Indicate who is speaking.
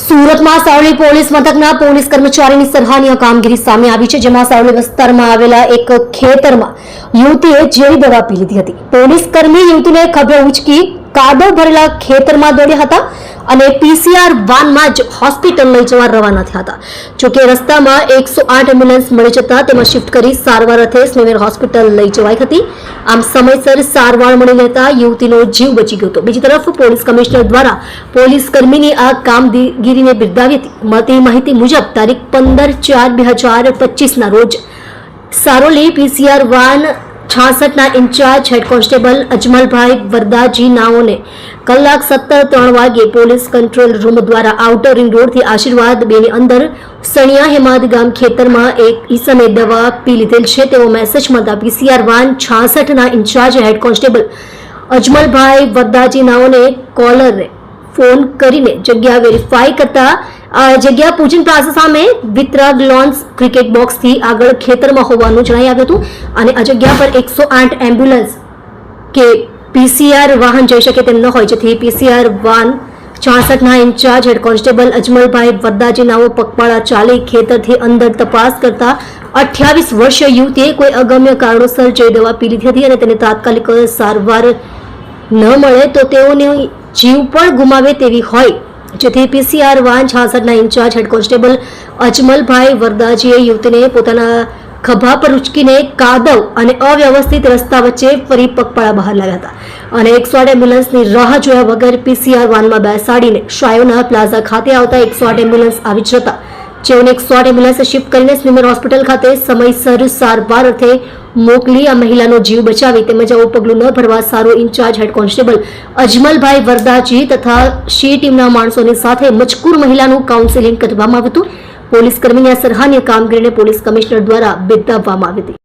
Speaker 1: સુરતમાં સાવલી પોલીસ મથકના પોલીસ કર્મચારીની સરાહનીય કામગીરી સામે આવી છે, જેમાં સાવલી વિસ્તારમાં આવેલા એક ખેતરમાં યુવતીએ ઝેરી દવા પી લીધી હતી. પોલીસ કર્મી યુવતીને ખભે ઉંચકી કાદવ ભરેલા ખેતરમાં દોડ્યા હતા અને પીસીઆર વાનમાં જ હોસ્પિટલ લઈ જવા રવાના થયા હતા. જોકે રસ્તામાં 108 એમ્બ્યુલન્સ મળી જતા તેમાં શિફ્ટ કરી સારવાર અર્થે સ્નેહર હોસ્પિટલ લઈ જવાઈ હતી. આમ સમયસર સારવાર મળી લેતા યુવતીનો જીવ બચી ગયો હતો. બીજી તરફ પોલીસ કમિશનર દ્વારા પોલીસ કર્મીની આ કામગીરીને બિરદાવી હતી. મળતી માહિતી મુજબ તારીખ 15/4/2025 ના રોજ સારોલી પીસીઆર વાન 66 ના ઇન્ચાર્જ હેડ કોન્સ્ટેબલ અજમલભાઈ વરદાજી નાઓને કલાક 17:03 વાગે પોલીસ કંટ્રોલ રૂમ દ્વારા આઉટર રિંગ રોડથી આશીર્વાદ 2 ની અંદર સણિયા હેમાદ ગામ ખેતરમાં એક ઈસમે દવા પી લીધેલ છે તેવો મેસેજ મળતા પીસીઆર વાન 66 ના ઇન્ચાર્જ હેડ કોન્સ્ટેબલ અજમલભાઈ વરદાજી નાઓને કોલરને ફોન કરીને જગ્યા વેરીફાઈ કરતા આ જગ્યા પૂજન પ્લાઝા સામે વિતરાગ લોન્સ ક્રિકેટ બોક્સથી આગળ ખેતરમાં હોવાનું જણાઈ આવ્યું હતું અને આ જગ્યા પર 108 એમ્બ્યુલન્સ કે પીસીઆર વાહન જઈ શકે તેમ ન હોય, જેથી પીસીઆર વાન 66 ના in-charge head constable Ajmalbhai Vardaji નાઓ પગપાળા ચાલી ખેતરથી અંદર તપાસ કરતા 28 વર્ષીય યુવતીએ કોઈ અગમ્ય કારણોસર જે દવા પી લીધી હતી અને તેને તાત્કાલિક સારવાર ન મળે તો તેઓને જીવ પણ ગુમાવે તેવી હોય, જેથી પીસીઆર વાન 66 ના ઇન્ચાર્જ હેડ કોન્સ્ટેબલ અજમલભાઈ વરદાજીએ યુવતીને પોતાના ખભા પર ઉચકીને કાદવ અને અવ્યવસ્થિત રસ્તા વચ્ચે ફરી પગપાળા બહાર લાવ્યા હતા અને 108 એમ્બ્યુલન્સની રાહ જોયા વગર પીસીઆર વાનમાં બેસાડીને શાયોના પ્લાઝા ખાતે આવતા 108 એમ્બ્યુલન્સ આવી જતા જેઓને 108 એમ્બ્યુલન્સ શિફ્ટ કરીને સ્નેહર હોસ્પિટલ ખાતે સમયસર સારવાર અર્થે મોકલી આ મહિલાનો જીવ બચાવી તેમજ આવું પગલું ન ભરવા સારો in charge head constable Ajmalbhai Vardaji તથા શી ટીમના માણસોની સાથે મજકૂર મહિલાનું કાઉન્સેલિંગ કરવામાં આવ્યું હતું. પોલીસ કર્મીની આ સરાહનીય કામગીરીને પોલીસ કમિશનર દ્વારા બિરદાવવામાં આવી હતી.